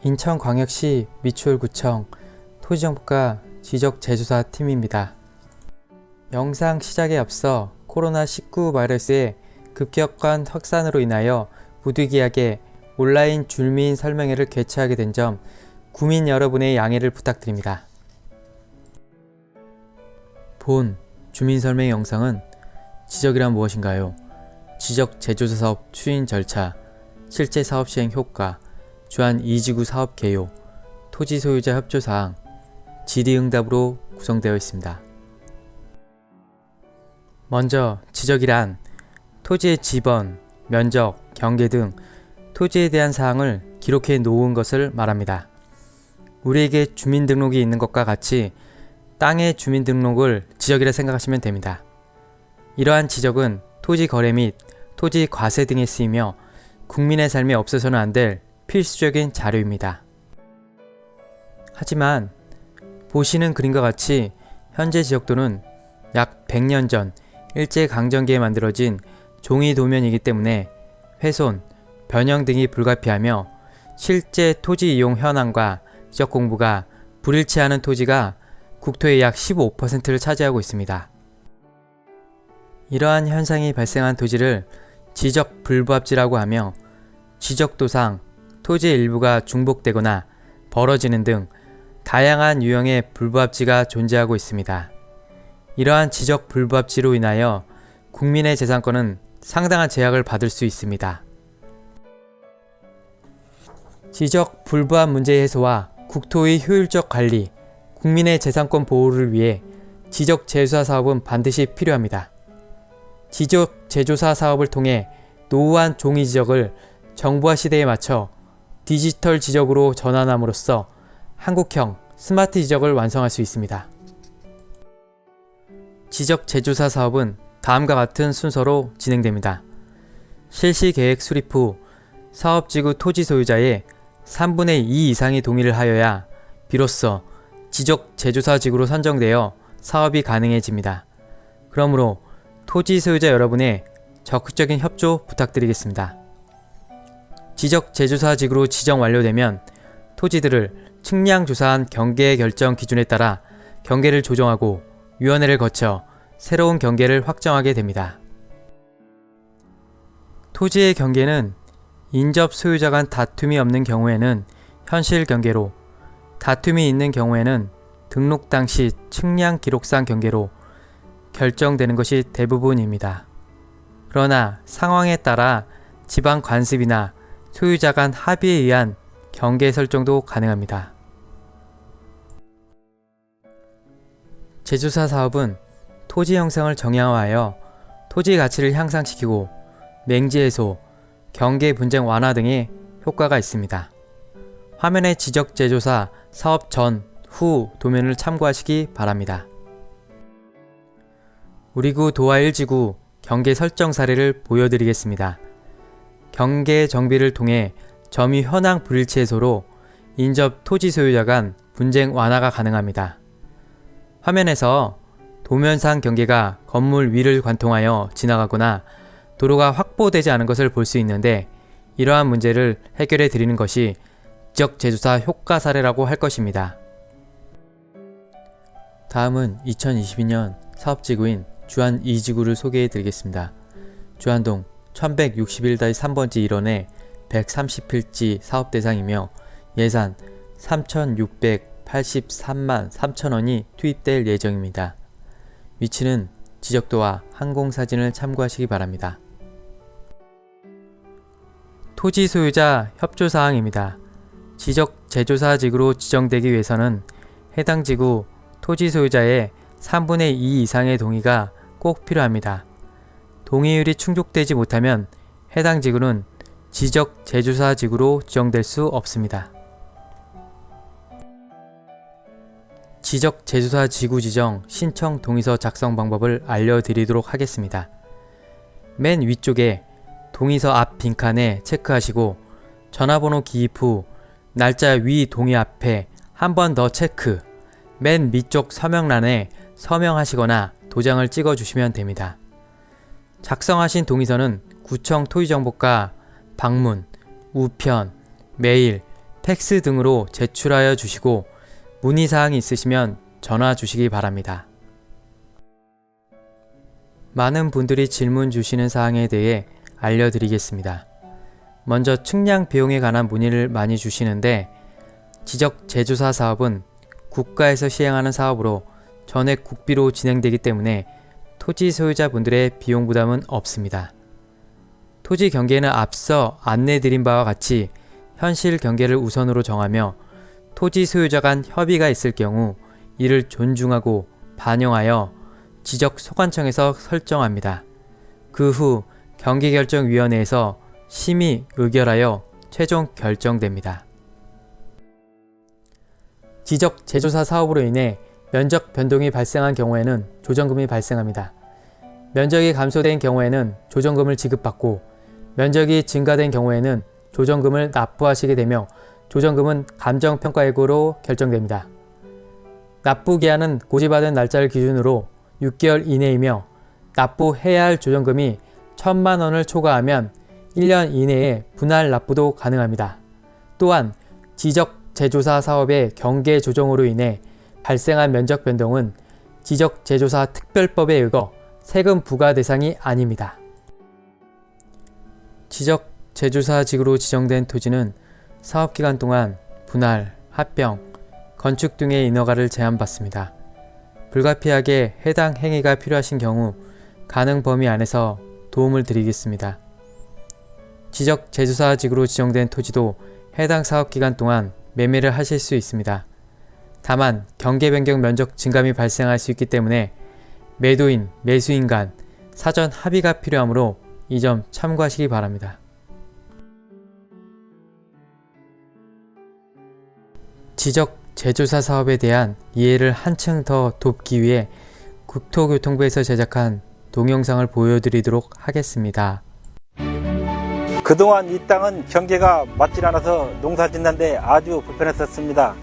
인천광역시 미추홀구청 토지정보과 지적재조사 팀입니다. 영상 시작에 앞서 코로나19 바이러스의 급격한 확산으로 인하여 부득이하게 온라인 주민 설명회를 개최하게 된 점 구민 여러분의 양해를 부탁드립니다. 본 주민 설명 영상은 지적이란 무엇인가요? 지적 재조사 사업 추진 절차, 실제 사업 시행 효과, 주한 2지구 사업 개요, 토지 소유자 협조 사항, 질의응답으로 구성되어 있습니다. 먼저 지적이란 토지의 지번, 면적, 경계 등 토지에 대한 사항을 기록해 놓은 것을 말합니다. 우리에게 주민등록이 있는 것과 같이 땅의 주민등록을 지적이라 생각하시면 됩니다. 이러한 지적은 토지 거래 및 토지 과세 등에 쓰이며 국민의 삶에 없어서는 안 될 필수적인 자료입니다. 하지만 보시는 그림과 같이 현재 지적도는 약 100년 전 일제강점기에 만들어진 종이 도면이기 때문에 훼손, 변형 등이 불가피하며 실제 토지 이용 현황과 지적 공부가 불일치하는 토지가 국토의 약 15%를 차지하고 있습니다. 이러한 현상이 발생한 토지를 지적 불부합지라고 하며 지적도상 토지의 일부가 중복되거나 벌어지는 등 다양한 유형의 불부합지가 존재하고 있습니다. 이러한 지적 불부합지로 인하여 국민의 재산권은 상당한 제약을 받을 수 있습니다. 지적 불부합 문제 해소와 국토의 효율적 관리, 국민의 재산권 보호를 위해 지적 재조사 사업은 반드시 필요합니다. 지적 재조사 사업을 통해 노후한 종이 지적을 정보화 시대에 맞춰 디지털 지적으로 전환함으로써 한국형 스마트 지적을 완성할 수 있습니다. 지적 재조사 사업은 다음과 같은 순서로 진행됩니다. 실시계획 수립 후 사업지구 토지 소유자의 3분의 2 이상의 동의를 하여야 비로소 지적 재조사 지구로 선정되어 사업이 가능해집니다. 그러므로 토지 소유자 여러분의 적극적인 협조 부탁드리겠습니다. 지적 재조사 지구로 지정 완료되면 토지들을 측량 조사한 경계 결정 기준에 따라 경계를 조정하고 위원회를 거쳐 새로운 경계를 확정하게 됩니다. 토지의 경계는 인접 소유자 간 다툼이 없는 경우에는 현실 경계로, 다툼이 있는 경우에는 등록 당시 측량 기록상 경계로 결정되는 것이 대부분입니다. 그러나 상황에 따라 지방 관습이나 소유자 간 합의에 의한 경계 설정도 가능합니다. 재조사 사업은 토지 형성을 정량화하여 토지 가치를 향상시키고 맹지 해소, 경계 분쟁 완화 등의 효과가 있습니다. 화면의 지적 재조사 사업 전, 후 도면을 참고하시기 바랍니다. 우리구 도하 1지구 경계 설정 사례를 보여드리겠습니다. 경계 정비를 통해 점유 현황 불일치 해소로 인접 토지 소유자 간 분쟁 완화가 가능합니다. 화면에서 도면상 경계가 건물 위를 관통하여 지나가거나 도로가 확보되지 않은 것을 볼 수 있는데 이러한 문제를 해결해 드리는 것이 지적 재조사 효과 사례라고 할 것입니다. 다음은 2022년 사업지구인 주한 2지구를 소개해 드리겠습니다. 주한동 1161-3번지 1원의 130필지 사업 대상이며 예산 3,683만 3천원이 투입될 예정입니다. 위치는 지적도와 항공사진을 참고하시기 바랍니다. 토지 소유자 협조사항입니다. 지적 재조사 지구로 지정되기 위해서는 해당 지구 토지 소유자의 3분의 2 이상의 동의가 꼭 필요합니다. 동의율이 충족되지 못하면 해당 지구는 지적 재조사 지구로 지정될 수 없습니다. 지적 재조사 지구 지정 신청 동의서 작성 방법을 알려드리도록 하겠습니다. 맨 위쪽에 동의서 앞 빈칸에 체크하시고 전화번호 기입 후 날짜 위 동의 앞에 한 번 더 체크, 맨 밑쪽 서명란에 서명하시거나 도장을 찍어 주시면 됩니다. 작성하신 동의서는 구청 토지정보과 방문, 우편, 메일, 팩스 등으로 제출하여 주시고 문의사항이 있으시면 전화 주시기 바랍니다. 많은 분들이 질문 주시는 사항에 대해 알려드리겠습니다. 먼저 측량 비용에 관한 문의를 많이 주시는데 지적 제조사 사업은 국가에서 시행하는 사업으로 전액 국비로 진행되기 때문에 토지 소유자분들의 비용 부담은 없습니다. 토지 경계는 앞서 안내드린 바와 같이 현실 경계를 우선으로 정하며 토지 소유자 간 협의가 있을 경우 이를 존중하고 반영하여 지적소관청에서 설정합니다. 그 후 경계결정위원회에서 심의 의결하여 최종 결정됩니다. 지적 제조사 사업으로 인해 면적 변동이 발생한 경우에는 조정금이 발생합니다. 면적이 감소된 경우에는 조정금을 지급받고 면적이 증가된 경우에는 조정금을 납부하시게 되며 조정금은 감정평가액으로 결정됩니다. 납부기한은 고지받은 날짜를 기준으로 6개월 이내이며 납부해야 할 조정금이 1,000만 원을 초과하면 1년 이내에 분할 납부도 가능합니다. 또한 지적 제조사 사업의 경계 조정으로 인해 발생한 면적 변동은 지적 제조사 특별법에 의거 세금 부과 대상이 아닙니다. 지적 제조사직으로 지정된 토지는 사업기간 동안 분할, 합병, 건축 등의 인허가를 제한받습니다. 불가피하게 해당 행위가 필요하신 경우 가능 범위 안에서 도움을 드리겠습니다. 지적 제조사직으로 지정된 토지도 해당 사업기간 동안 매매를 하실 수 있습니다. 다만 경계 변경 면적 증감이 발생할 수 있기 때문에 매도인, 매수인 간 사전 합의가 필요하므로 이 점 참고하시기 바랍니다. 지적 제조사 사업에 대한 이해를 한층 더 돕기 위해 국토교통부에서 제작한 동영상을 보여드리도록 하겠습니다. 그동안 이 땅은 경계가 맞질 않아서 농사 짓는데 아주 불편했었습니다.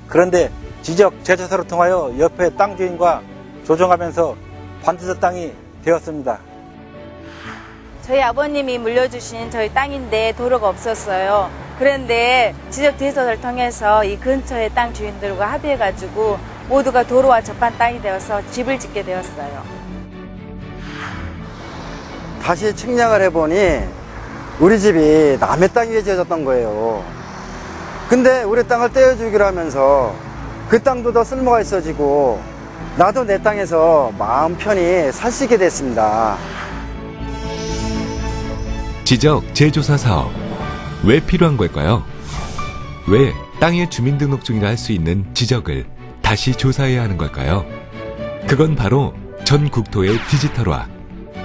그런데 지적 제조사를 통하여 옆에 땅 주인과 조정하면서 반드시 땅이 되었습니다. 저희 아버님이 물려주신 저희 땅인데 도로가 없었어요. 그런데 지적 제조사를 통해서 이 근처의 땅 주인들과 합의해가지고 모두가 도로와 접한 땅이 되어서 집을 짓게 되었어요. 다시 측량을 해보니 우리 집이 남의 땅 위에 지어졌던 거예요. 근데 우리 땅을 떼어주기로 하면서 그 땅도 더 쓸모가 있어지고 나도 내 땅에서 마음 편히 살 수 있게 됐습니다. 지적 제조사 사업 왜 필요한 걸까요? 왜 땅의 주민등록증이라 할 수 있는 지적을 다시 조사해야 하는 걸까요? 그건 바로 전 국토의 디지털화,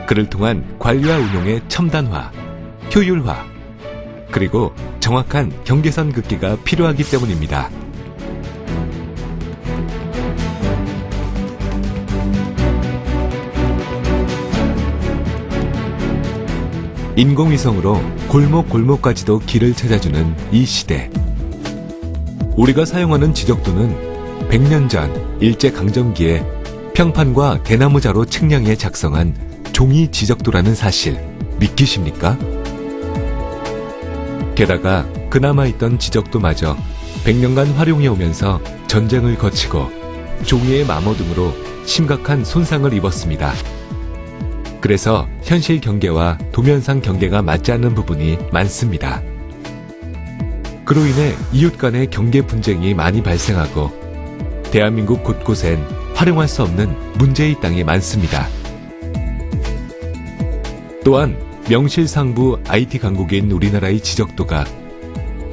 그를 통한 관리와 운용의 첨단화, 효율화, 그리고 정확한 경계선 긋기가 필요하기 때문입니다. 인공위성으로 골목골목까지도 길을 찾아주는 이 시대. 우리가 사용하는 지적도는 100년 전 일제강점기에 평판과 대나무자로 측량해 작성한 종이 지적도라는 사실 믿기십니까? 게다가 그나마 있던 지적도마저 100년간 활용해 오면서 전쟁을 거치고 종이의 마모 등으로 심각한 손상을 입었습니다. 그래서 현실 경계와 도면상 경계가 맞지 않는 부분이 많습니다. 그로 인해 이웃 간의 경계 분쟁이 많이 발생하고 대한민국 곳곳엔 활용할 수 없는 문제의 땅이 많습니다. 또한 명실상부 IT 강국인 우리나라의 지적도가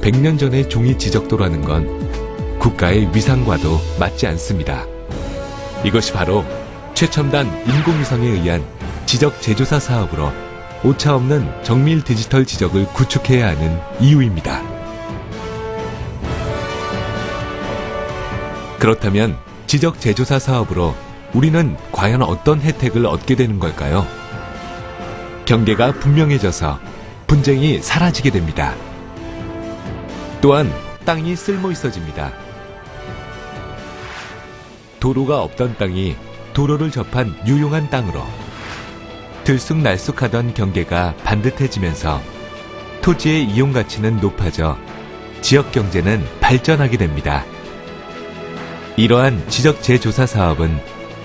100년 전의 종이 지적도라는 건 국가의 위상과도 맞지 않습니다. 이것이 바로 최첨단 인공위성에 의한 지적 제조사 사업으로 오차없는 정밀 디지털 지적을 구축해야 하는 이유입니다. 그렇다면 지적 제조사 사업으로 우리는 과연 어떤 혜택을 얻게 되는 걸까요? 경계가 분명해져서 분쟁이 사라지게 됩니다. 또한 땅이 쓸모 있어집니다. 도로가 없던 땅이 도로를 접한 유용한 땅으로, 들쑥날쑥하던 경계가 반듯해지면서 토지의 이용 가치는 높아져 지역 경제는 발전하게 됩니다. 이러한 지적 재조사 사업은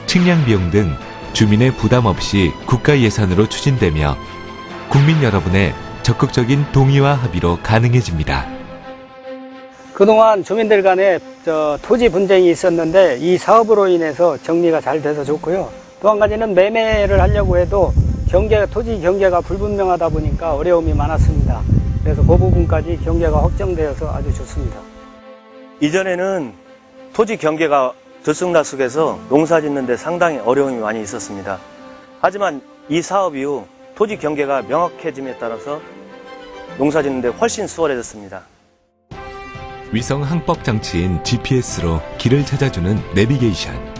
측량 비용 등 주민의 부담 없이 국가 예산으로 추진되며 국민 여러분의 적극적인 동의와 합의로 가능해집니다. 그동안 주민들 간에 토지 분쟁이 있었는데 이 사업으로 인해서 정리가 잘 돼서 좋고요. 또 한 가지는 매매를 하려고 해도 토지 경계가 불분명하다 보니까 어려움이 많았습니다. 그래서 그 부분까지 경계가 확정되어서 아주 좋습니다. 이전에는 토지 경계가 들쑥날쑥해서 농사 짓는 데 상당히 어려움이 많이 있었습니다. 하지만 이 사업 이후 토지 경계가 명확해짐에 따라서 농사 짓는 데 훨씬 수월해졌습니다. 위성 항법 장치인 GPS로 길을 찾아주는 내비게이션.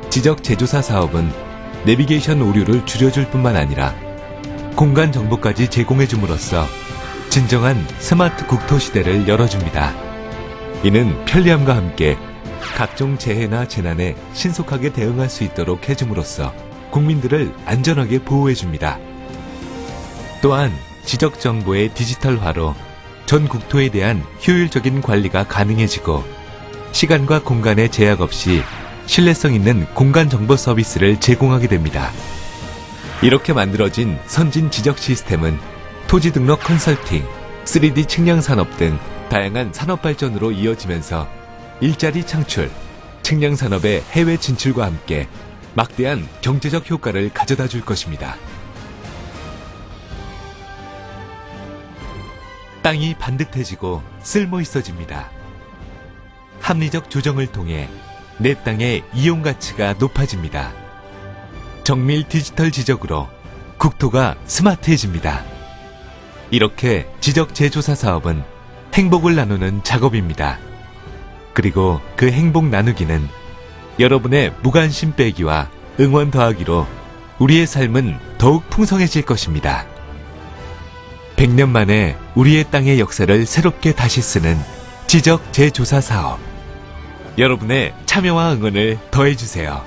지적 재조사 사업은 내비게이션 오류를 줄여줄 뿐만 아니라 공간 정보까지 제공해줌으로써 진정한 스마트 국토 시대를 열어줍니다. 이는 편리함과 함께 각종 재해나 재난에 신속하게 대응할 수 있도록 해줌으로써 국민들을 안전하게 보호해줍니다. 또한 지적 정보의 디지털화로 전 국토에 대한 효율적인 관리가 가능해지고 시간과 공간의 제약 없이 신뢰성 있는 공간 정보 서비스를 제공하게 됩니다. 이렇게 만들어진 선진 지적 시스템은 토지 등록 컨설팅, 3D 측량 산업 등 다양한 산업 발전으로 이어지면서 일자리 창출, 측량 산업의 해외 진출과 함께 막대한 경제적 효과를 가져다 줄 것입니다. 땅이 반듯해지고 쓸모 있어집니다. 합리적 조정을 통해 내 땅의 이용 가치가 높아집니다. 정밀 디지털 지적으로 국토가 스마트해집니다. 이렇게 지적 재조사 사업은 행복을 나누는 작업입니다. 그리고 그 행복 나누기는 여러분의 무관심 빼기와 응원 더하기로 우리의 삶은 더욱 풍성해질 것입니다. 100년 만에 우리의 땅의 역사를 새롭게 다시 쓰는 지적 재조사 사업. 여러분의 참여와 응원을 더해주세요.